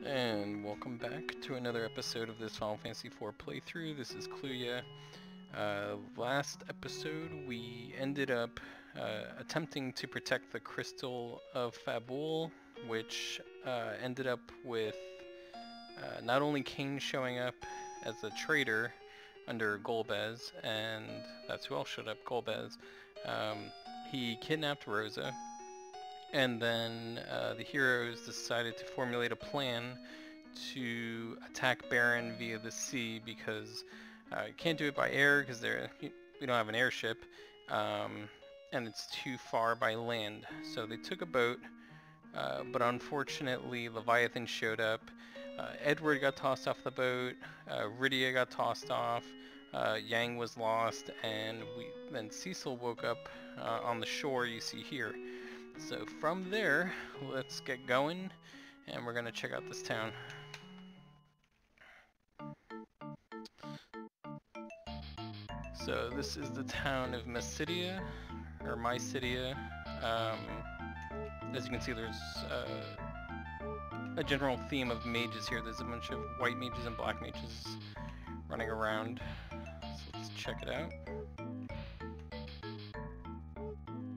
And welcome back to another episode of this Final Fantasy IV playthrough. This is Kluya. Last episode we ended up attempting to protect the Crystal of Fabul, which ended up with not only Cain showing up as a traitor under Golbez, and that's who else showed up, Golbez. He kidnapped Rosa. And then the heroes decided to formulate a plan to attack Baron via the sea because you can't do it by air because we don't have an airship, and it's too far by land. So they took a boat, but unfortunately Leviathan showed up. Edward got tossed off the boat, Rydia got tossed off, Yang was lost, and then Cecil woke up on the shore you see here. So from there, let's get going, and we're going to check out this town. So this is the town of Mysidia, or Mysidia. As you can see, there's a general theme of mages here. There's a bunch of white mages and black mages running around. So let's check it out.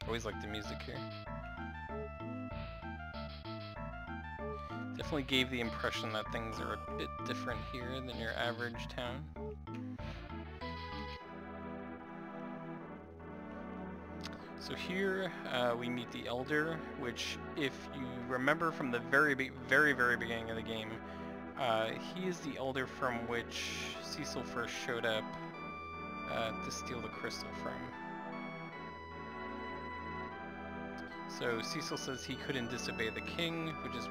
Always like the music here. Definitely gave the impression that things are a bit different here than your average town. So here we meet the Elder, which, if you remember from the very beginning of the game, he is the Elder from which Cecil first showed up to steal the crystal from. So Cecil says he couldn't disobey the king, which is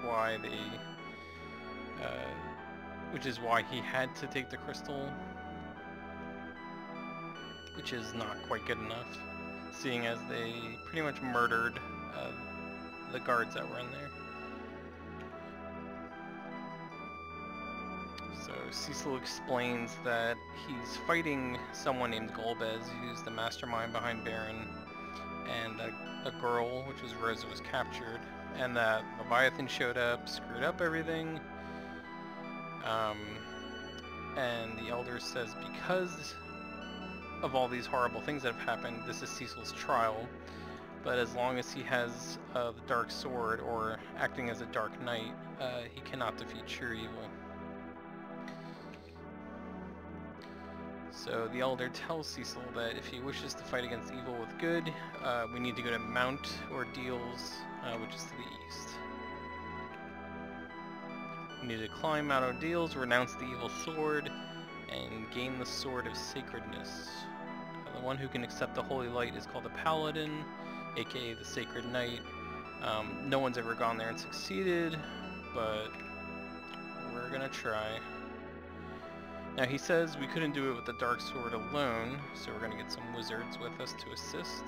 why he had to take the crystal, which is not quite good enough, seeing as they pretty much murdered the guards that were in there. So Cecil explains that he's fighting someone named Golbez, who's the mastermind behind Baron, and a girl, which was Rosa, was captured, and that Leviathan showed up, screwed up everything, and the Elder says because of all these horrible things that have happened, this is Cecil's trial, but as long as he has the Dark Sword, or acting as a Dark Knight, he cannot defeat sheer evil. So the Elder tells Cecil that if he wishes to fight against evil with good, we need to go to Mount Ordeals, which is to the east. We need to climb Mount Ordeals, renounce the evil sword, and gain the Sword of Sacredness. The one who can accept the Holy Light is called a Paladin, aka the Sacred Knight. No one's ever gone there and succeeded, but we're gonna try. Now he says we couldn't do it with the Dark Sword alone, so we're going to get some wizards with us to assist,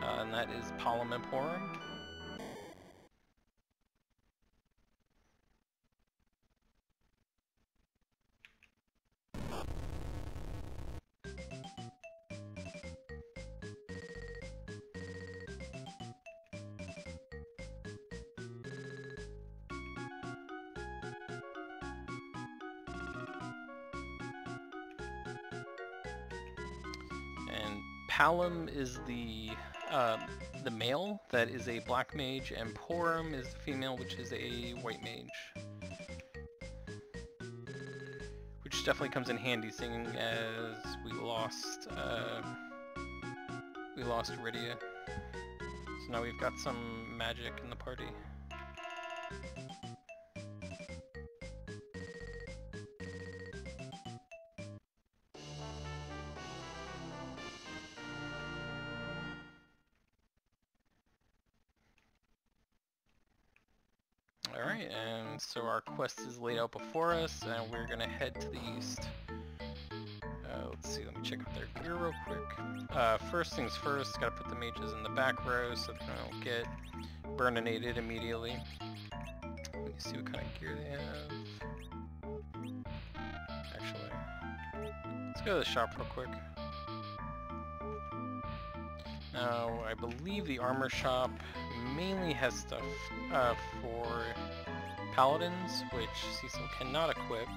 and that is Palom and Porum. And Palom is the male, that is a black mage, and Porum is the female, which is a white mage. Which definitely comes in handy, seeing as we lost Rydia. So now we've got some magic in the party. Alright, and so our quest is laid out before us, and we're gonna head to the east. Let's see, let me check out their gear real quick. First things first, gotta put the mages in the back row so they don't get burninated immediately. Let me see what kind of gear they have. Actually, let's go to the shop real quick. Now, I believe the armor shop mainly has stuff for paladins, which Cecil cannot equip.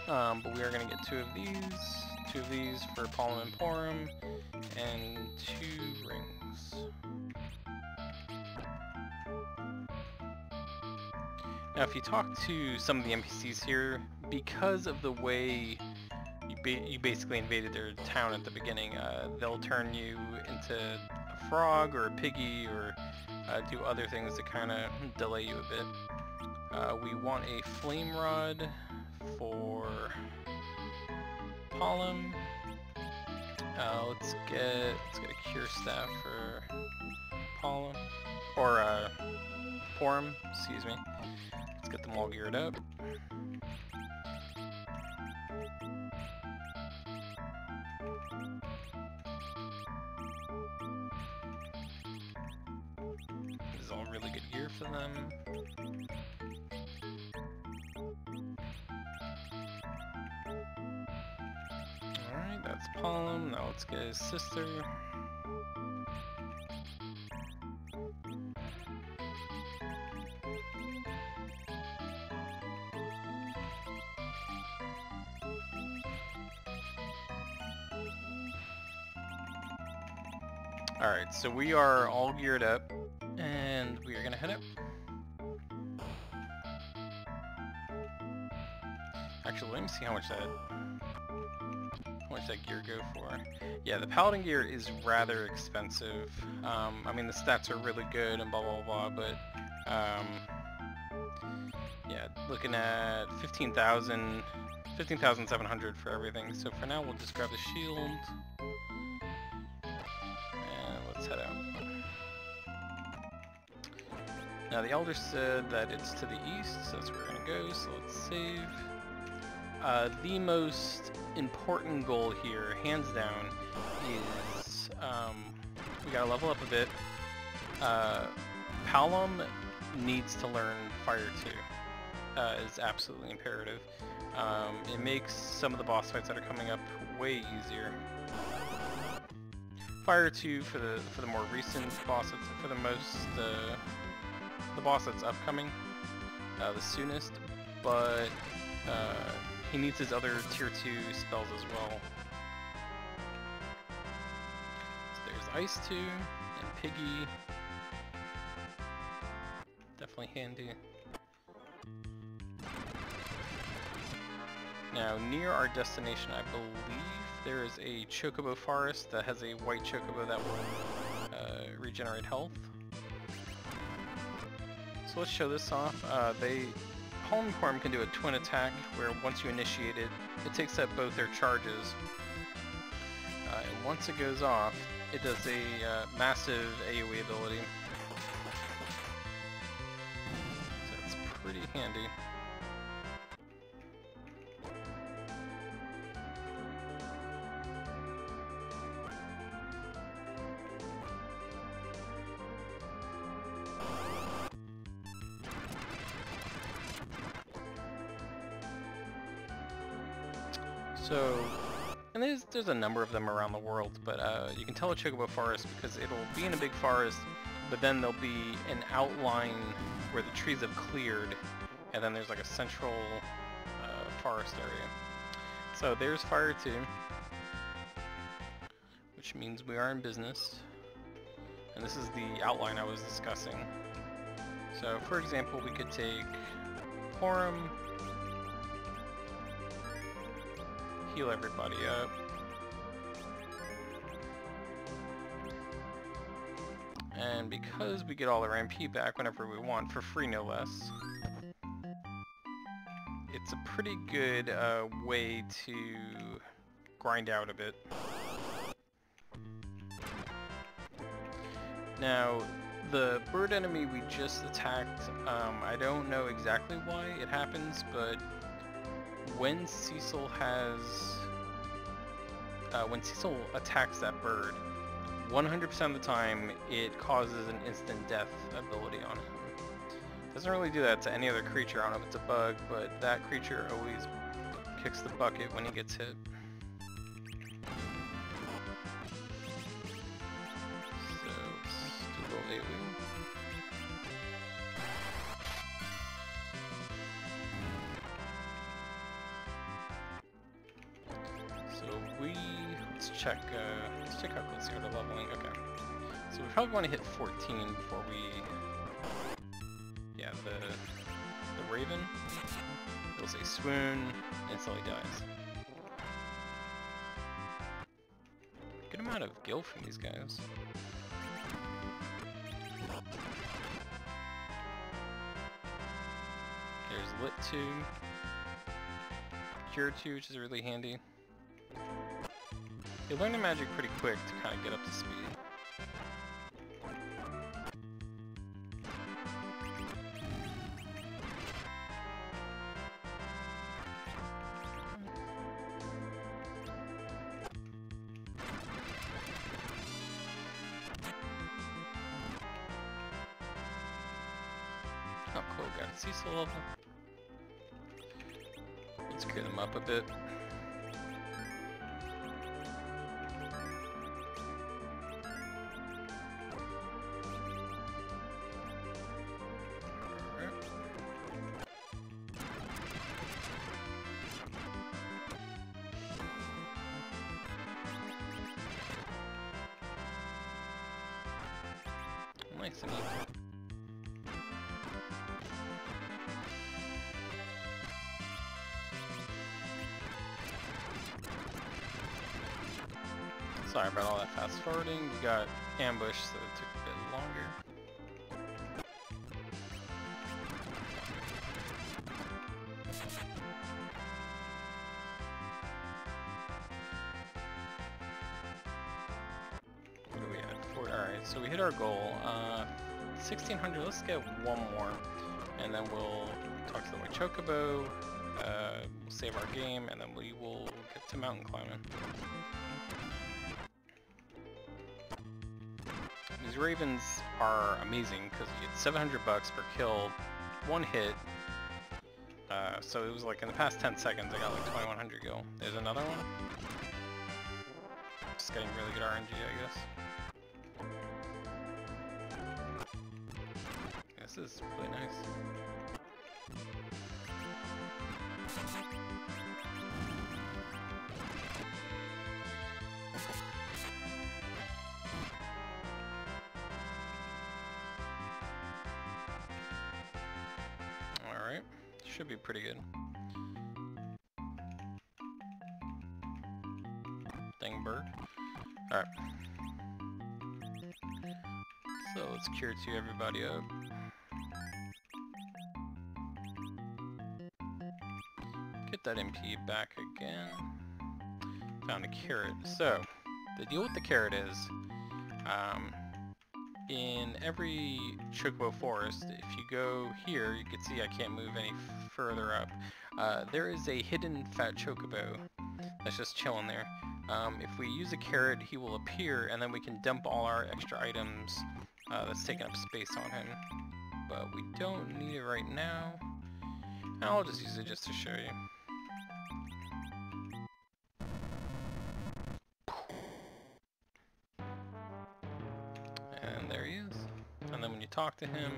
But we are going to get two of these for Palom and Porum, and 2 rings. Now if you talk to some of the NPCs here, because of the way you basically invaded their town at the beginning, they'll turn you into a frog or a piggy, or do other things to kind of delay you a bit. We want a flame rod for Palom. Let's get a cure staff for Palom, or Porum, excuse me. Let's get them all geared up. This is all really good gear for them. Alright, that's Palom. Now let's get his sister. Alright, so we are all geared up, and we are gonna head up. Actually, let me see how much that gear go for. Yeah, the paladin gear is rather expensive. I mean, the stats are really good and blah blah blah, but yeah, looking at 15,700 for everything. So for now, we'll just grab the shield. Head out. Now the Elder said that it's to the east, so that's where we're gonna go, so let's save. The most important goal here, hands down, is we gotta level up a bit. Palom needs to learn Fire 2. Is absolutely imperative. It makes some of the boss fights that are coming up way easier. Fire 2 for the more recent boss, for the boss that's upcoming, the soonest, but he needs his other tier 2 spells as well. So there's Ice 2 and Piggy, definitely handy. Now near our destination, I believe there is a chocobo forest that has a white chocobo that will regenerate health. So let's show this off. Palom and Porum can do a twin attack where once you initiate it, it takes up both their charges. And once it goes off, it does a massive AoE ability. So it's pretty handy. So, and there's a number of them around the world, but you can tell a chocobo forest because it'll be in a big forest, but then there'll be an outline where the trees have cleared, and then there's like a central forest area. So there's Fire 2, which means we are in business, and this is the outline I was discussing. So for example, we could take Porum, heal everybody up. And because we get all our MP back whenever we want, for free no less, it's a pretty good way to grind out a bit. Now, the bird enemy we just attacked, I don't know exactly why it happens, but when Cecil attacks that bird, 100% of the time it causes an instant death ability on him. Doesn't really do that to any other creature. I don't know if it's a bug, but that creature always kicks the bucket when he gets hit. So let's do a little AoE. check how close we are to leveling. Okay. So we probably want to hit 14 before we... Yeah, the Raven. He'll say swoon, instantly dies. Good amount of gil from these guys. There's Lit 2. Cure 2, which is really handy. You learn the magic pretty quick to kind of get up to speed. Oh cool, got a Cecil level. Let's clear them up a bit. Nice and easy. Sorry about all that fast forwarding. We got ambushed, so it took a bit longer. What are we at? Alright, so we hit our goal. 1600, let's get one more. And then we'll talk to the White Chocobo, we'll save our game, and then we will get to mountain climbing. These Ravens are amazing because you get 700 bucks per kill, one hit. So it was like in the past 10 seconds I got like 2100 gil. There's another one. Just getting really good RNG, I guess. This is really nice. Alright, should be pretty good. Thingberg. Alright. So let's cure to everybody up. Get that MP back again. Found a carrot. So, the deal with the carrot is, in every Chocobo forest, if you go here, you can see I can't move any further up. There is a hidden fat Chocobo that's just chilling there. If we use a carrot, he will appear, and then we can dump all our extra items that's taking up space on him. But we don't need it right now. I'll just use it just to show you. And there he is. And then when you talk to him,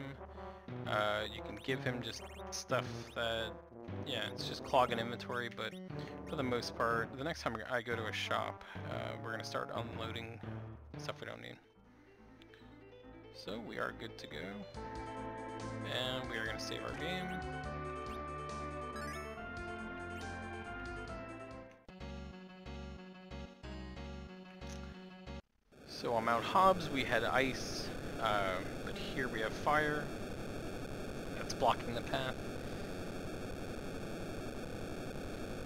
you can give him just stuff that, yeah, it's just clogging inventory, but for the most part, the next time I go to a shop, we're going to start unloading stuff we don't need. So we are good to go. And we are going to save our game. So on Mount Hobbs we had ice, but here we have fire. That's blocking the path.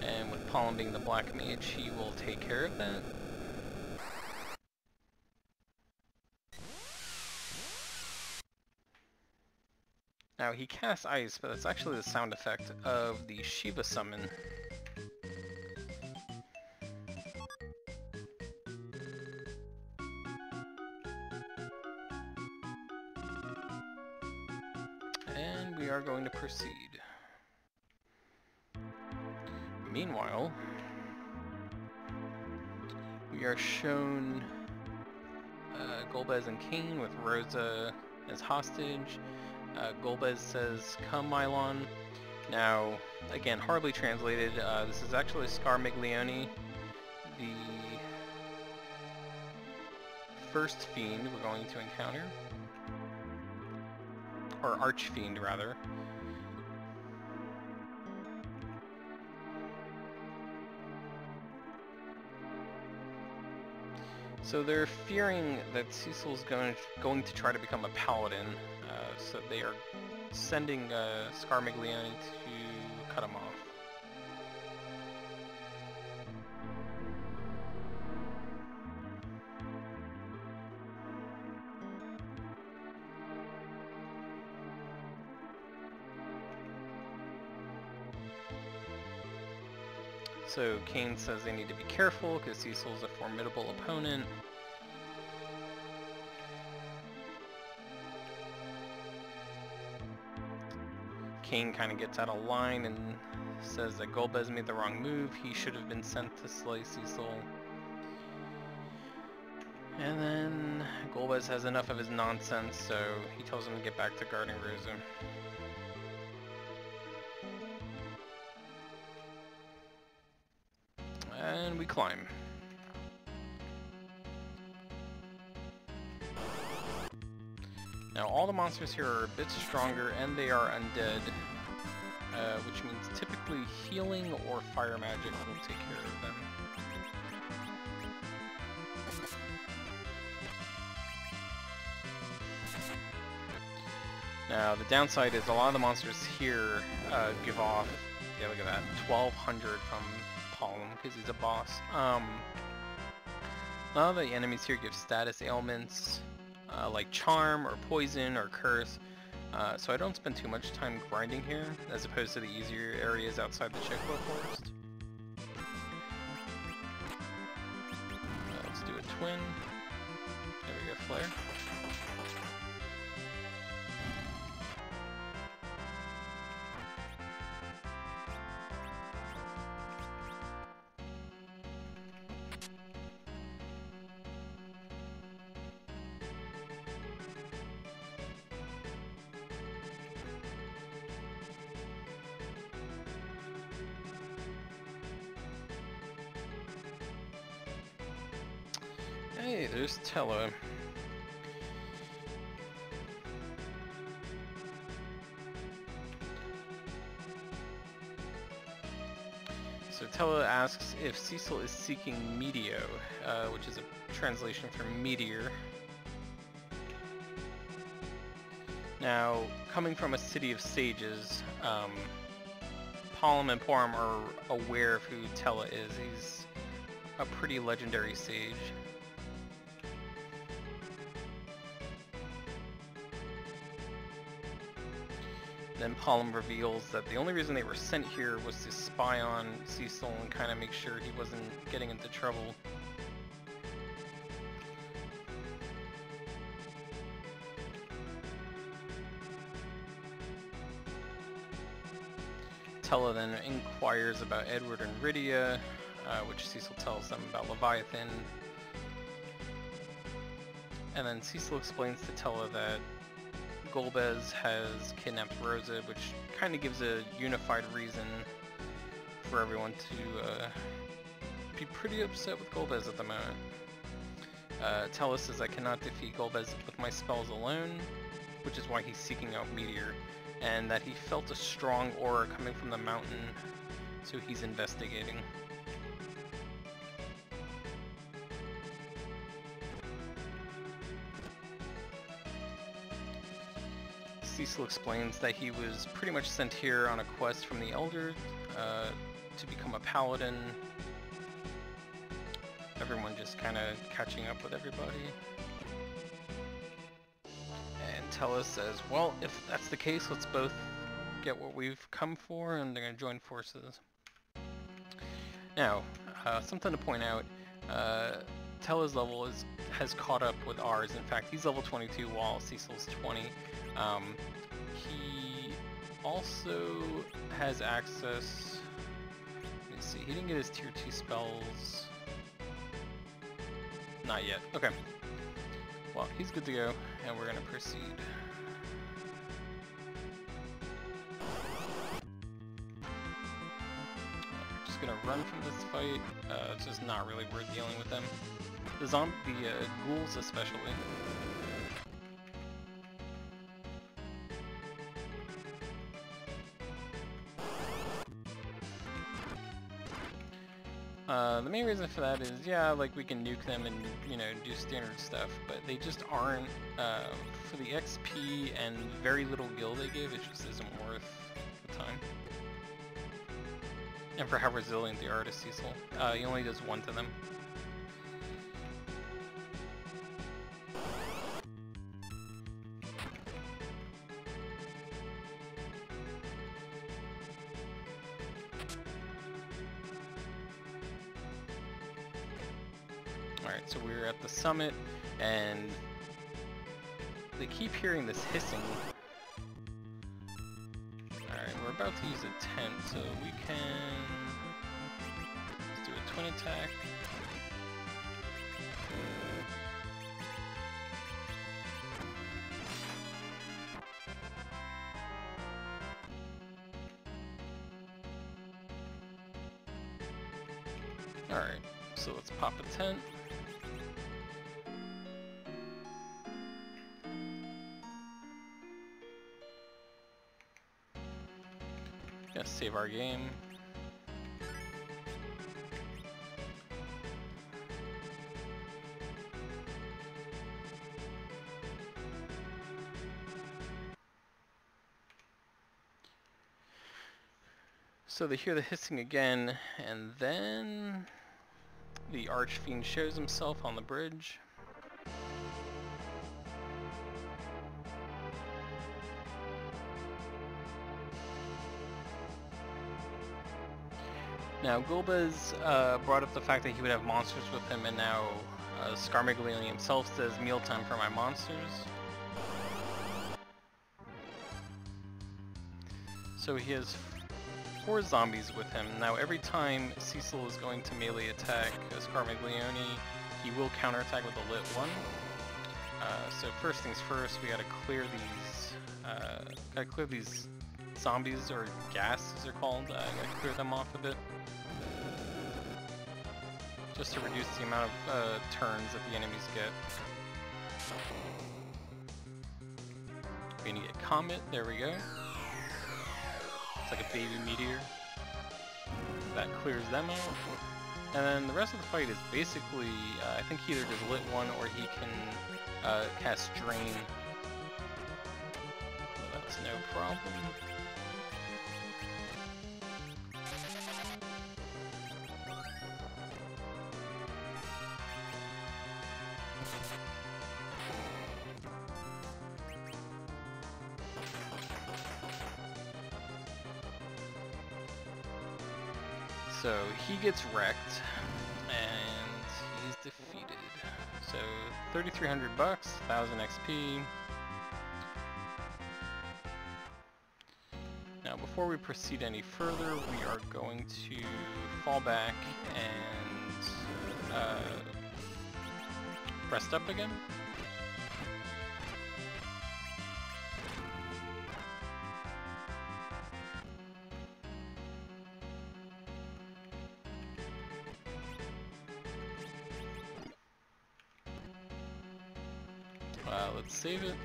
And with Pollen being the black mage, he will take care of that. Now he casts ice, but that's actually the sound effect of the Shiva summon. And we are going to proceed. Meanwhile, we are shown Golbez and Kane with Rosa as hostage. Golbez says, "Come, Mylon." Now, again, horribly translated, this is actually Scar Miglione, the first fiend we're going to encounter. Or archfiend, rather. So they're fearing that Cecil's going to try to become a paladin, so they are sending Scarmiglione to cut him off. So Kane says they need to be careful because Cecil's a formidable opponent. Kane kind of gets out of line and says that Golbez made the wrong move. He should have been sent to slay Cecil. And then Golbez has enough of his nonsense, so he tells him to get back to guarding Rosa. And we climb. Now all the monsters here are a bit stronger and they are undead, which means typically healing or fire magic will take care of them. Now the downside is a lot of the monsters here give off, yeah, look at that, 1200 from Palm because he's a boss. A lot of the enemies here give status ailments like charm or poison or curse, so I don't spend too much time grinding here as opposed to the easier areas outside the Chiclo Forest. Let's do a twin. There we go, flare. Hey, there's Tella. So Tella asks if Cecil is seeking Meteo, which is a translation for meteor. Now, coming from a city of sages, Palm and Porum are aware of who Tella is. He's a pretty legendary sage. Then Palm reveals that the only reason they were sent here was to spy on Cecil and kind of make sure he wasn't getting into trouble. Tella then inquires about Edward and Rydia, which Cecil tells them about Leviathan. And then Cecil explains to Tella that Golbez has kidnapped Rosa, which kind of gives a unified reason for everyone to be pretty upset with Golbez at the moment. Tella says I cannot defeat Golbez with my spells alone, which is why he's seeking out Meteor, and that he felt a strong aura coming from the mountain, so he's investigating. Cecil explains that he was pretty much sent here on a quest from the Elder to become a paladin. Everyone just kind of catching up with everybody. And Tella says, well, if that's the case, let's both get what we've come for, and they're going to join forces. Now, something to point out, Tella's level has caught up with ours. In fact, he's level 22 while Cecil's 20. He also has access, let me see, he didn't get his tier 2 spells, not yet, okay. Well, he's good to go, and we're going to proceed. We're just going to run from this fight, it's just not really worth dealing with them. the ghouls especially. The main reason for that is, yeah, like we can nuke them and, you know, do standard stuff, but they just aren't, for the XP and very little gil they give, it just isn't worth the time. And for how resilient they are to Cecil. He only does 1 to them. Alright, so we're at the summit, and they keep hearing this hissing. Alright, we're about to use a tent, so we can... let's do a twin attack. Alright, so let's pop a tent. Gonna save our game. So they hear the hissing again, and then the Archfiend shows himself on the bridge. Now, Golbez brought up the fact that he would have monsters with him, and now Scarmiglione himself says, mealtime for my monsters. So he has 4 zombies with him. Now, every time Cecil is going to melee attack Scarmiglione, he will counterattack with a lit 1. So first things first, we gotta clear these zombies, or gas as they're called. Gotta clear them off a bit, just to reduce the amount of turns that the enemies get. We need to get Comet, there we go. It's like a baby meteor. That clears them out. And then the rest of the fight is basically, I think he either does lit 1 or he can cast Drain. So that's no problem. So he gets wrecked, and he's defeated. So 3,300 bucks, 1,000 XP. Now, before we proceed any further, we are going to fall back and rest up again. Let's save it.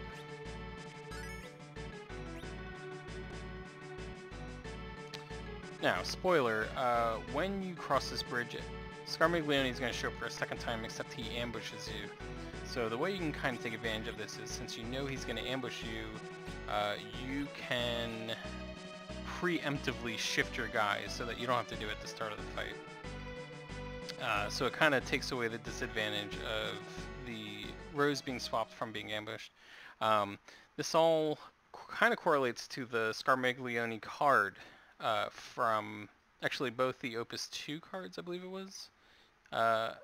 Now, spoiler, when you cross this bridge, Scarmiglione is going to show up for a second time, except he ambushes you. So the way you can kind of take advantage of this is, since you know he's going to ambush you, you can preemptively shift your guys so that you don't have to do it at the start of the fight. So it kind of takes away the disadvantage of the rows being swapped from being ambushed. This all kind of correlates to the Scarmiglione card from actually both the Opus 2 cards, I believe it was. I'm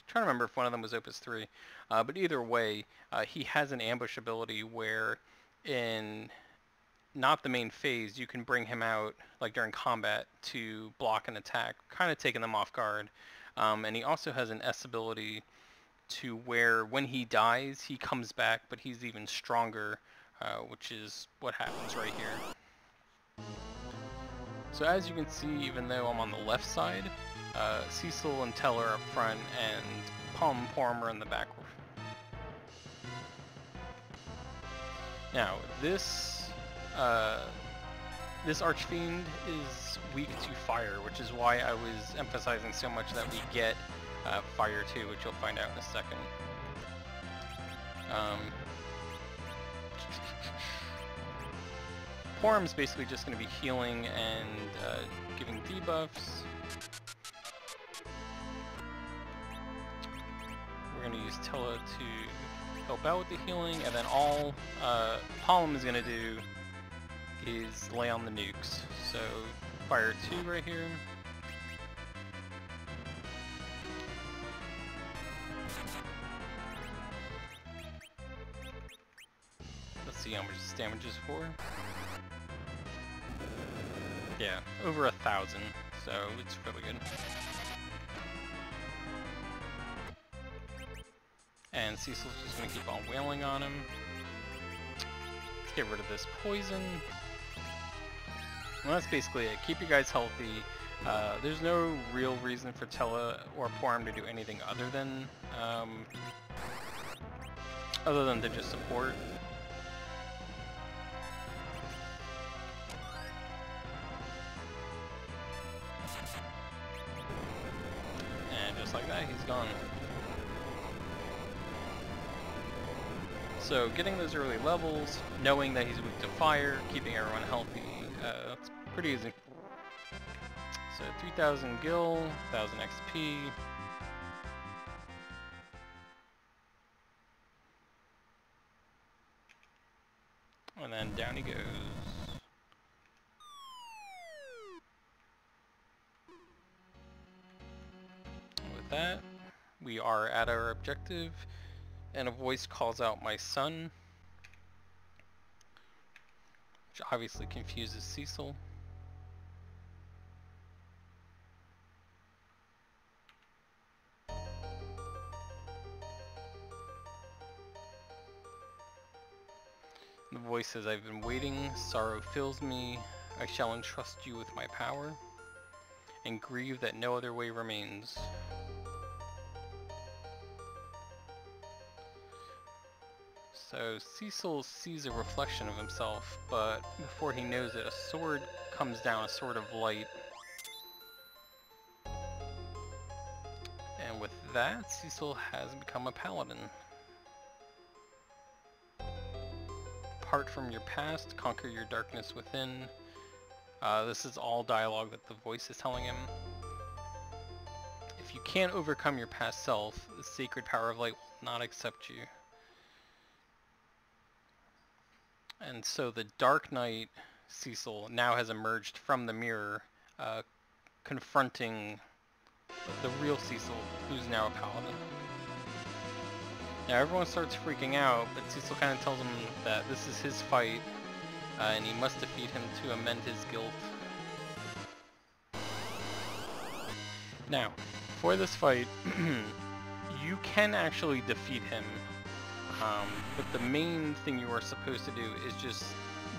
trying to remember if one of them was Opus 3. But either way, he has an ambush ability where in not the main phase, you can bring him out like during combat to block an attack, kind of taking them off guard. And he also has an S ability to where when he dies, he comes back, but he's even stronger, which is what happens right here. So as you can see, even though I'm on the left side, Cecil and Teller up front, and Palm Former in the back. Now, this Archfiend is weak to fire, which is why I was emphasizing so much that we get fire too, which you'll find out in a second. Porum's basically just going to be healing and giving debuffs. We're going to use Tella to help out with the healing, and then all Palm is going to do is lay on the nukes. So fire 2 right here. Let's see how much this damage is for. Yeah, over 1,000, so it's really good. And Cecil's just gonna keep on wailing on him. Let's get rid of this poison. Well, that's basically it. Keep you guys healthy. There's no real reason for Tella or Porum to do anything other than to just support. And just like that, he's gone. So getting those early levels, knowing that he's weak to fire, keeping everyone healthy, that's pretty easy. So 3,000 gil, 1,000 XP. And then down he goes. With that, we are at our objective, and a voice calls out "my son," which obviously confuses Cecil. The voice says, "I've been waiting, sorrow fills me, I shall entrust you with my power, and grieve that no other way remains." So Cecil sees a reflection of himself, but before he knows it, a sword comes down, a sword of light. And with that, Cecil has become a paladin. Depart from your past, conquer your darkness within. This is all dialogue that the voice is telling him. If you can't overcome your past self, the sacred power of light will not accept you. And so the Dark Knight Cecil now has emerged from the mirror, confronting the real Cecil, who's now a paladin. Now everyone starts freaking out, but Cecil kind of tells him that this is his fight, and he must defeat him to amend his guilt. Now, for this fight, you can actually defeat him, but the main thing you are supposed to do is just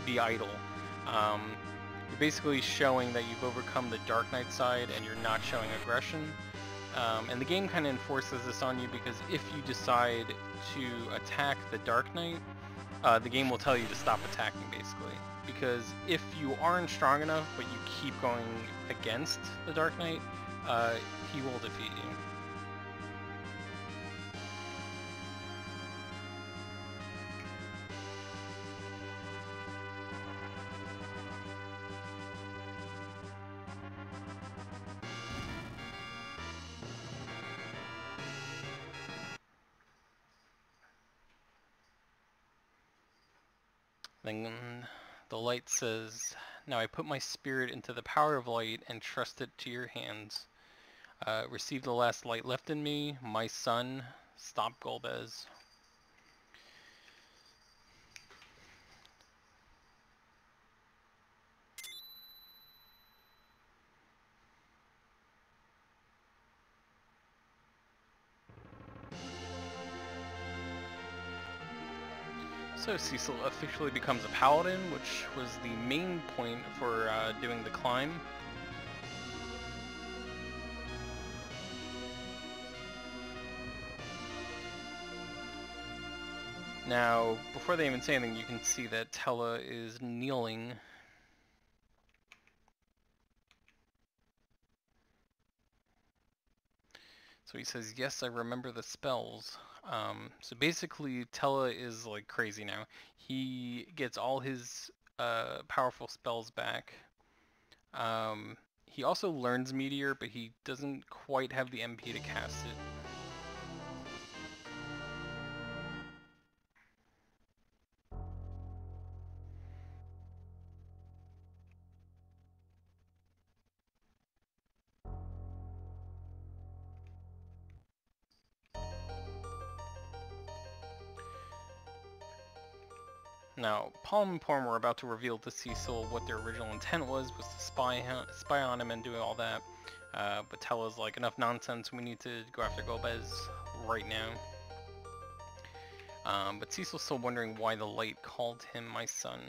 be idle. You're basically showing that you've overcome the Dark Knight side and you're not showing aggression. And the game kind of enforces this on you because if you decide to attack the Dark Knight, the game will tell you to stop attacking, basically. Because if you aren't strong enough, but you keep going against the Dark Knight, he will defeat you. Then the light says, "Now I put my spirit into the power of light and trust it to your hands. Receive the last light left in me, my son, stop Golbez." So Cecil officially becomes a paladin, which was the main point for doing the climb. Now, before they even say anything, you can see that Tella is kneeling. So he says, yes, I remember the spells. So basically, Tella is like crazy now. He gets all his powerful spells back. He also learns Meteor, but he doesn't quite have the MP to cast it. Now, Palm and Porm were about to reveal to Cecil what their original intent was to spy on him and do all that. But Tella's like, enough nonsense, we need to go after Gomez right now. But Cecil's still wondering why the light called him my son.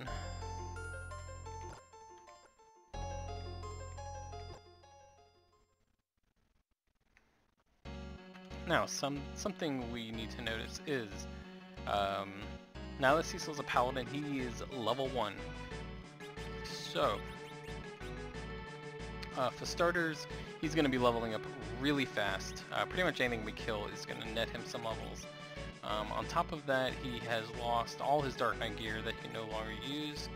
Now, something we need to notice is, now that Cecil's a paladin, he is level 1. So, for starters, he's going to be leveling up really fast. Pretty much anything we kill is going to net him some levels. On top of that, he has lost all his Dark Knight gear that he can no longer use.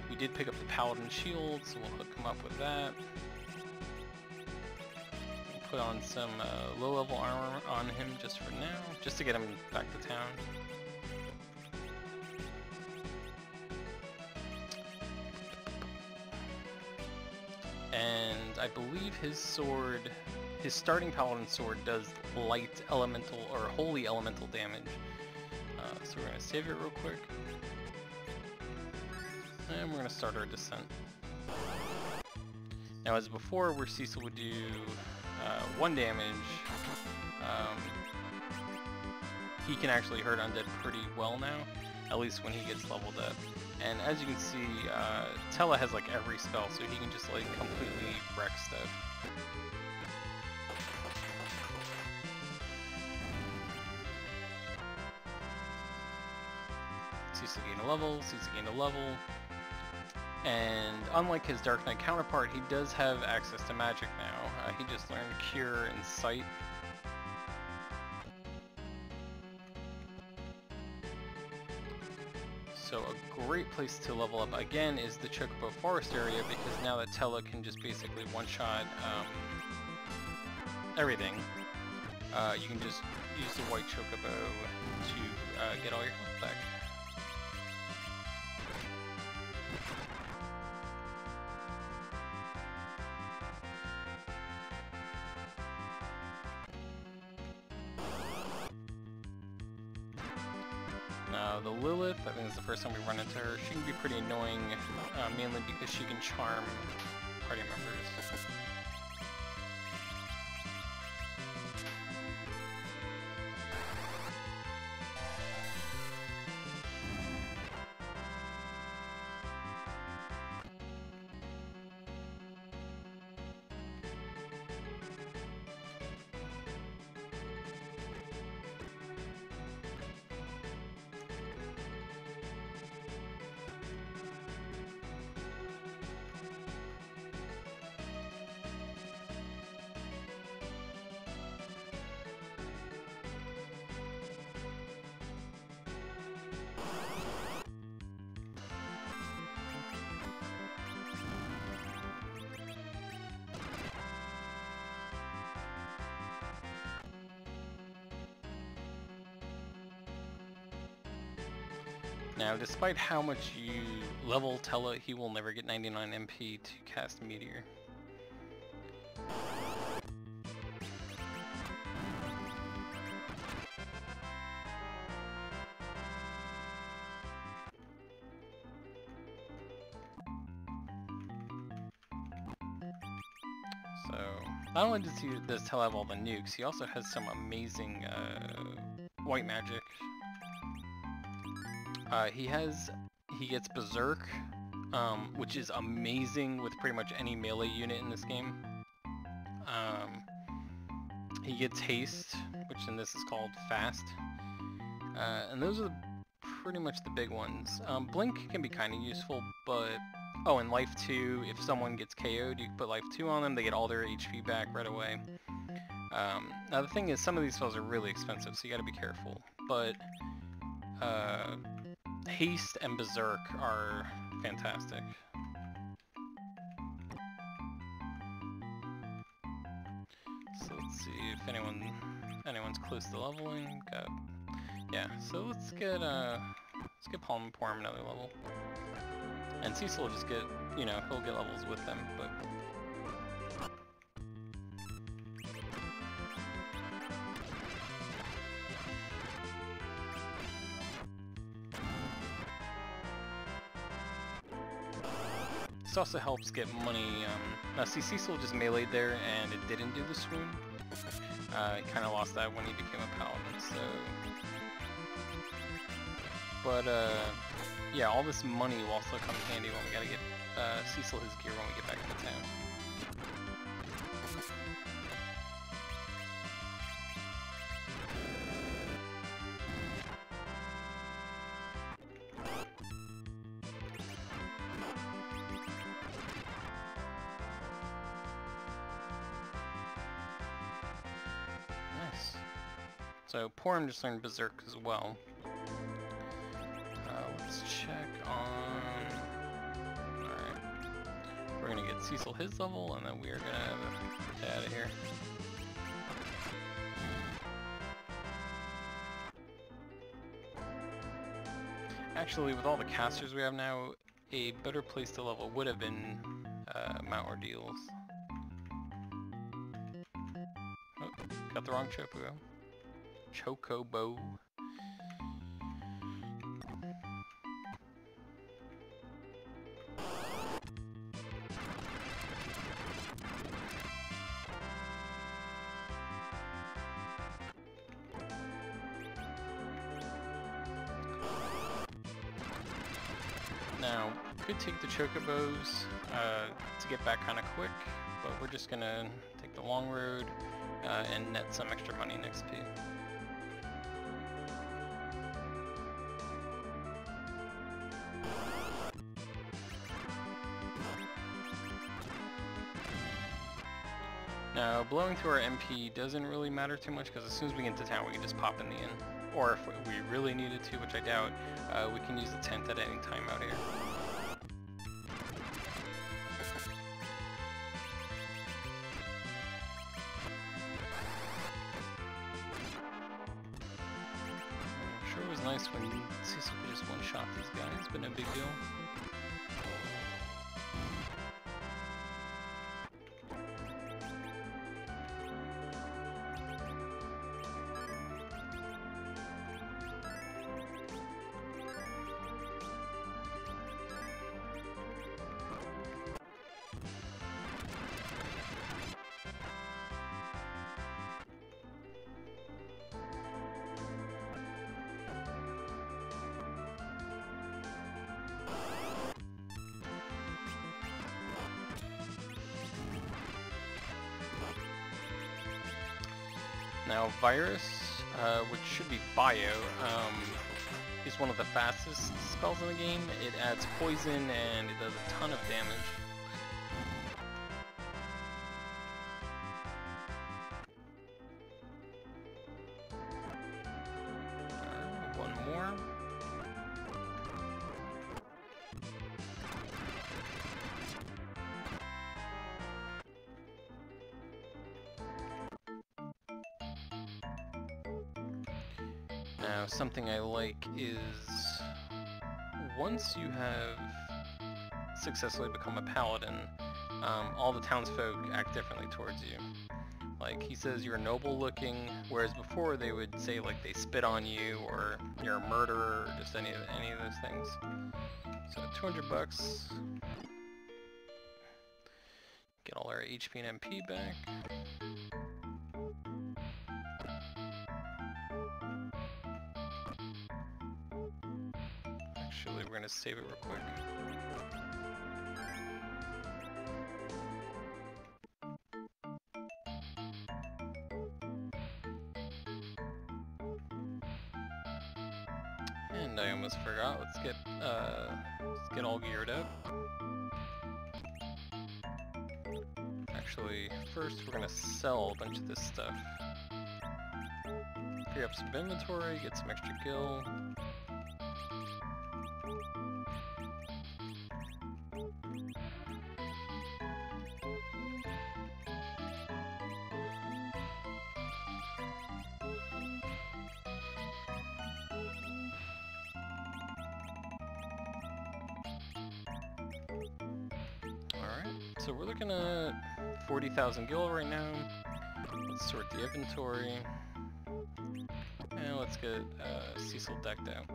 We did pick up the Paladin Shield, so we'll hook him up with that. We'll put on some low-level armor on him just for now, just to get him back to town. And I believe his sword, his starting Paladin sword, does light elemental or holy elemental damage. So we're going to save it real quick. And we're going to start our descent. Now, as before, where Cecil would do 1 damage, he can actually hurt undead pretty well now, at least when he gets leveled up. And as you can see, Tella has like every spell, so he can just like completely wreck stuff. Cecil gained a level, Cecil gained a level. And unlike his Dark Knight counterpart, he does have access to magic now. He just learned Cure and Sight. So a great place to level up again is the Chocobo Forest area, because now that Tella can just basically one-shot everything, you can just use the white Chocobo to get all your health back. The Lilith, I think it's the first time we run into her. She can be pretty annoying, mainly because she can charm party members. Now, despite how much you level Tella, he will never get 99 MP to cast Meteor. So, not only does Tella have all the nukes, he also has some amazing white magic. He gets Berserk, which is amazing with pretty much any melee unit in this game. He gets Haste, which in this is called Fast. And those are pretty much the big ones. Blink can be kind of useful, but... Oh, and Life 2, if someone gets KO'd, you can put Life 2 on them, they get all their HP back right away. Now the thing is, some of these spells are really expensive, so you gotta be careful. But Haste and Berserk are fantastic. So let's see if anyone's close to leveling. Yeah, so let's get Palm Porm another level. And Cecil will just get, you know, he'll get levels with them, but... This also helps get money, now see, Cecil just meleeed there and it didn't do the swoon. He kinda lost that when he became a paladin, so... But, yeah, all this money will also come handy when we gotta get Cecil his gear when we get back into town. Nice. So, Porum just learned Berserk as well. Let's check on... Alright. We're gonna get Cecil his level, and then we are gonna get out of here. Actually, with all the casters we have now, a better place to level would have been Mount Ordeals. Oh, got the wrong Chocobo. Now, could take the chocobos to get back kind of quick, but we're just gonna take the long road and net some extra money in XP. Now, blowing through our MP doesn't really matter too much, because as soon as we get into town we can just pop in the inn. Or if we really needed to, which I doubt, we can use the tent at any time out here. I'm sure it was nice when Cecil could just one-shot these guys, but no big deal. Now, Virus, which should be Bio, is one of the fastest spells in the game. It adds poison and it does a ton of damage. One more. Now, something I like is once you have successfully become a paladin, all the townsfolk act differently towards you. Like, he says you're noble looking, whereas before they would say like they spit on you or you're a murderer or just any of those things. So 200 bucks. Get all our HP and MP back. Actually, we're gonna save it real quick. almost forgot. Let's get all geared up. Actually, first we're gonna sell a bunch of this stuff. Free up some inventory, get some extra gil. So we're looking at 40,000 gil right now. Let's sort the inventory. And let's get Cecil decked out.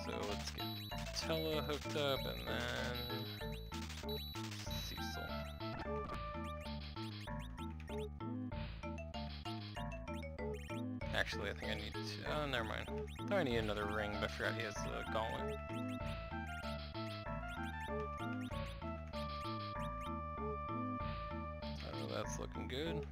So let's get Tella hooked up and then Cecil. Actually, I think I need to... Oh, never mind. I thought I need another ring, but I forgot he has the gauntlet. Oh, that's looking good.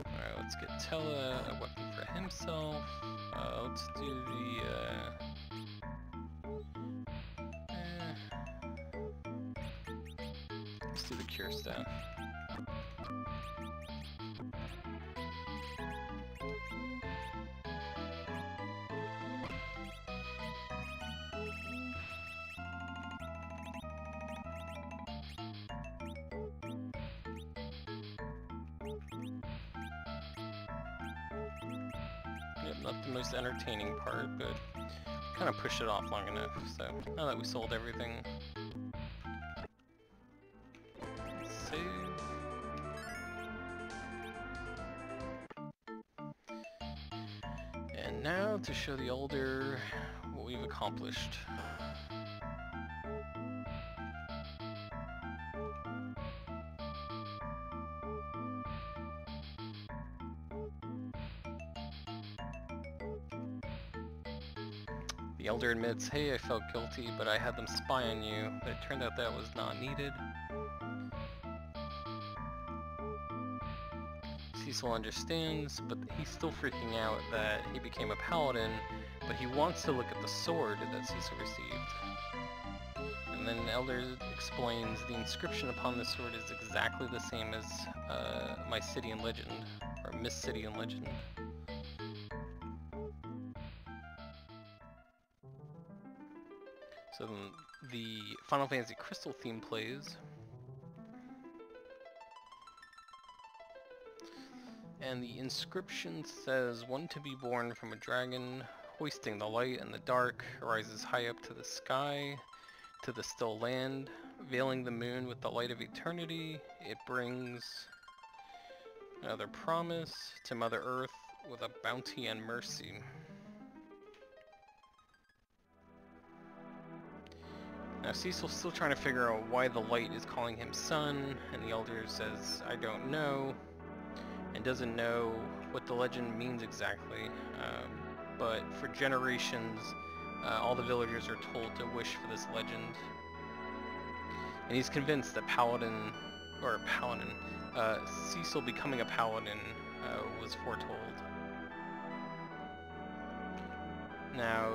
Alright, let's get Tella a weapon for himself. Let's do the... Let's do the cure staff. Yep, not the most entertaining part, but kind of pushed it off long enough. So now that we sold everything, save. And now to show the Elder what we've accomplished. The Elder admits, hey, I felt guilty, but I had them spy on you, but it turned out that was not needed. Cecil understands, but he's still freaking out that he became a paladin, but he wants to look at the sword that Cecil received. And then Elder explains the inscription upon the sword is exactly the same as Mysidian legend, or Mysidian legend. So then the Final Fantasy Crystal theme plays. And the inscription says, one to be born from a dragon, hoisting the light and the dark, rises high up to the sky, to the still land, veiling the moon with the light of eternity. It brings another promise to Mother Earth with a bounty and mercy. Now Cecil's still trying to figure out why the light is calling him son, and the Elder says, I don't know, and doesn't know what the legend means exactly, but for generations, all the villagers are told to wish for this legend. And he's convinced that Cecil becoming a paladin was foretold. Now,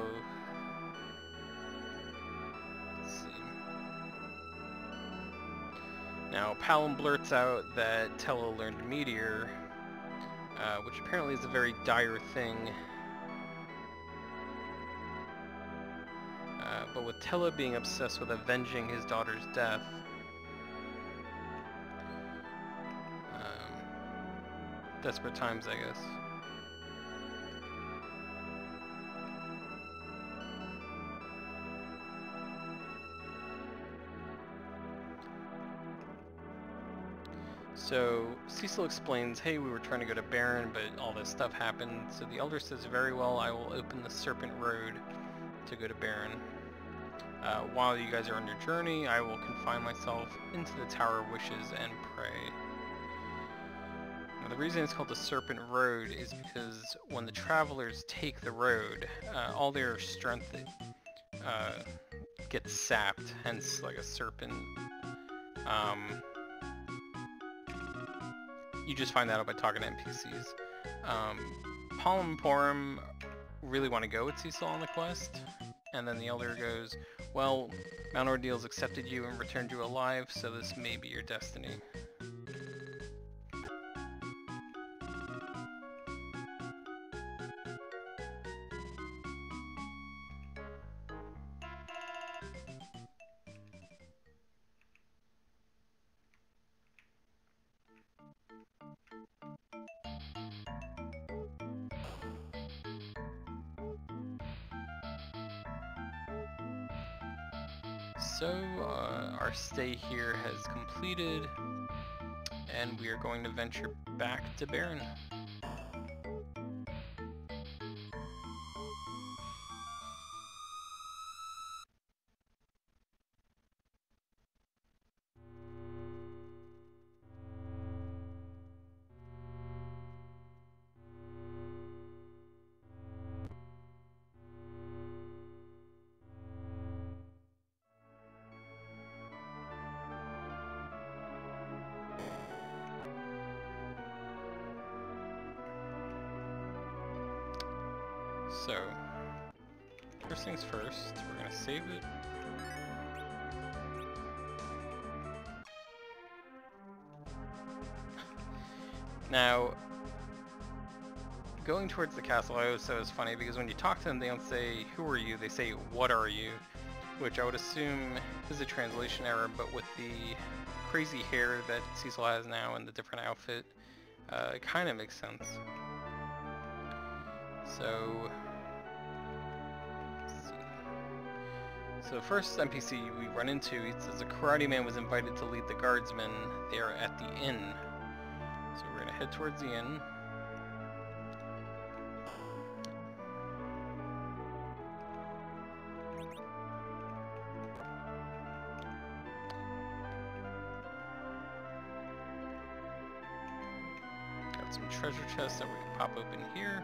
Now, Palom blurts out that Tella learned Meteor, which apparently is a very dire thing. But with Tella being obsessed with avenging his daughter's death, desperate times, I guess. So Cecil explains, hey, we were trying to go to Baron, but all this stuff happened. So the Elder says, very well, I will open the Serpent Road to go to Baron. While you guys are on your journey, I will confine myself into the Tower of Wishes and pray. Now, the reason it's called the Serpent Road is because when the travelers take the road, all their strength gets sapped, hence like a serpent. You just find that out by talking to NPCs. Palom and Porum really want to go with Cecil on the quest, and then the Elder goes, well, Mount Ordeals accepted you and returned you alive, so this may be your destiny. So, our stay here has completed, and we are going to venture back to Baron. So, first things first, we're going to save it. Now, going towards the castle I always thought was funny because when you talk to them they don't say, who are you? They say, what are you? Which I would assume is a translation error, but with the crazy hair that Cecil has now and the different outfit, it kind of makes sense. So, let's see. So the first NPC we run into, it says a karate man was invited to lead the guardsmen. They are at the inn. So we're going to head towards the inn. Got some treasure chests that we can pop open here.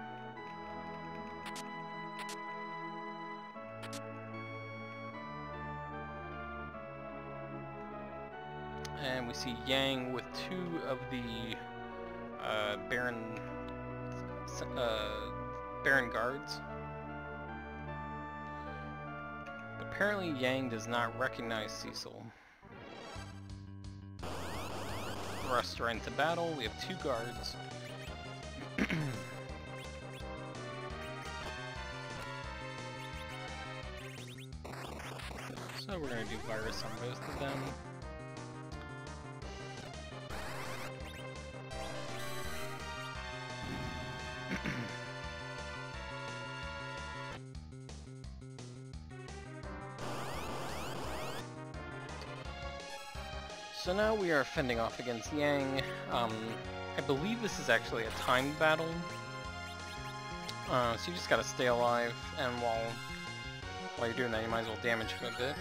And we see Yang with two of the Baron guards. Apparently Yang does not recognize Cecil. Thrust right into battle. We have two guards. So we're going to do virus on both of them. So now we are fending off against Yang. I believe this is actually a timed battle. So you just gotta stay alive, and while you're doing that, you might as well damage him a bit.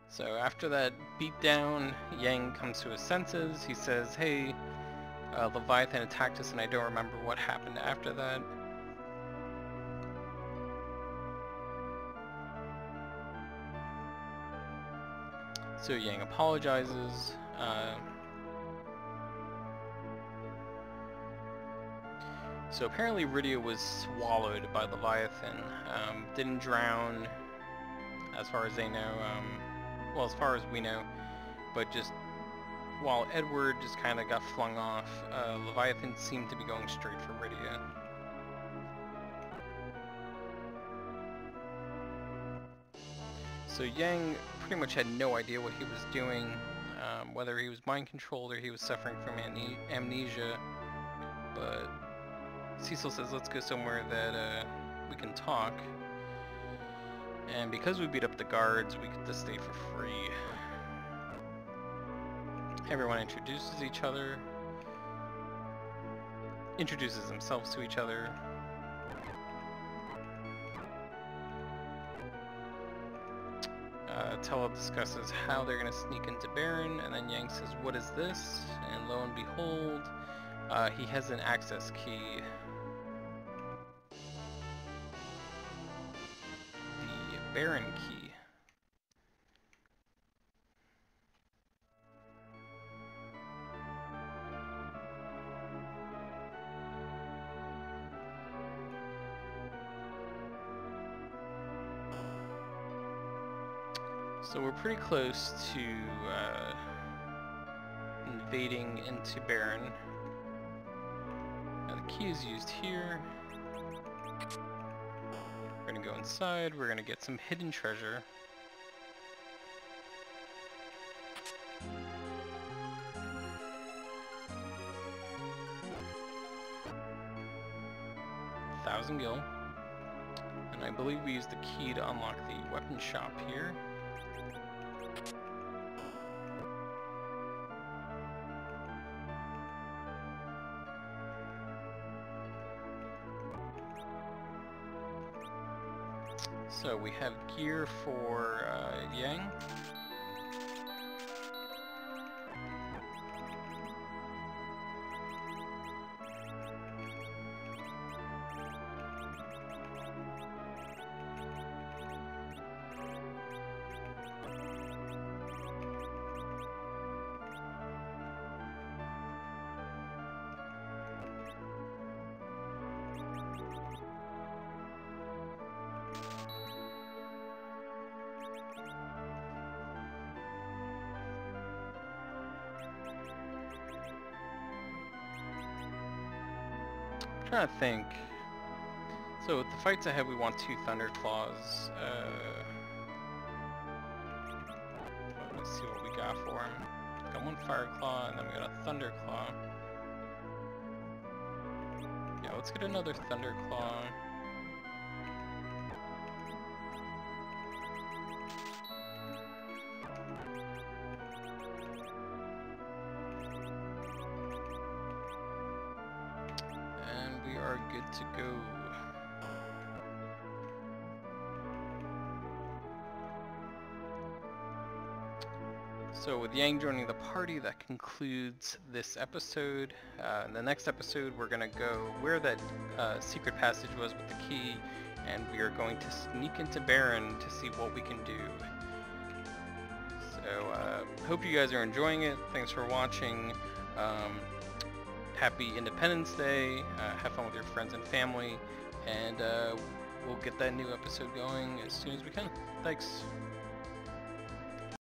So after that beatdown, Yang comes to his senses. He says, hey, Leviathan attacked us and I don't remember what happened after that. So Yang apologizes. So apparently Rydia was swallowed by Leviathan. Didn't drown, as far as they know. Well, as far as we know. But just while Edward just kind of got flung off, Leviathan seemed to be going straight for Rydia. So Yang pretty much had no idea what he was doing, whether he was mind controlled or he was suffering from amnesia. But Cecil says, let's go somewhere that we can talk. And because we beat up the guards, we get to stay for free. Everyone introduces each other, introduces themselves to each other. Tella discusses how they're going to sneak into Baron, and then Yang says, what is this? And lo and behold, he has an access key. The Baron key. So we're pretty close to invading into Baron. Now the key is used here. We're gonna go inside, we're gonna get some hidden treasure. $1,000 gil. And I believe we use the key to unlock the weapon shop here. So we have gear for Yang. I'm trying to think. So with the fights ahead, we want 2 Thunder Claws. Let's see what we got for him. Got 1 Fire Claw, and then we got a Thunder Claw. Yeah, let's get another Thunder Claw. Good to go. So with Yang joining the party, that concludes this episode. In the next episode, we're gonna go where that secret passage was with the key, and we are going to sneak into Baron to see what we can do. So hope you guys are enjoying it. Thanks for watching. Happy Independence Day, have fun with your friends and family, and we'll get that new episode going as soon as we can. Thanks.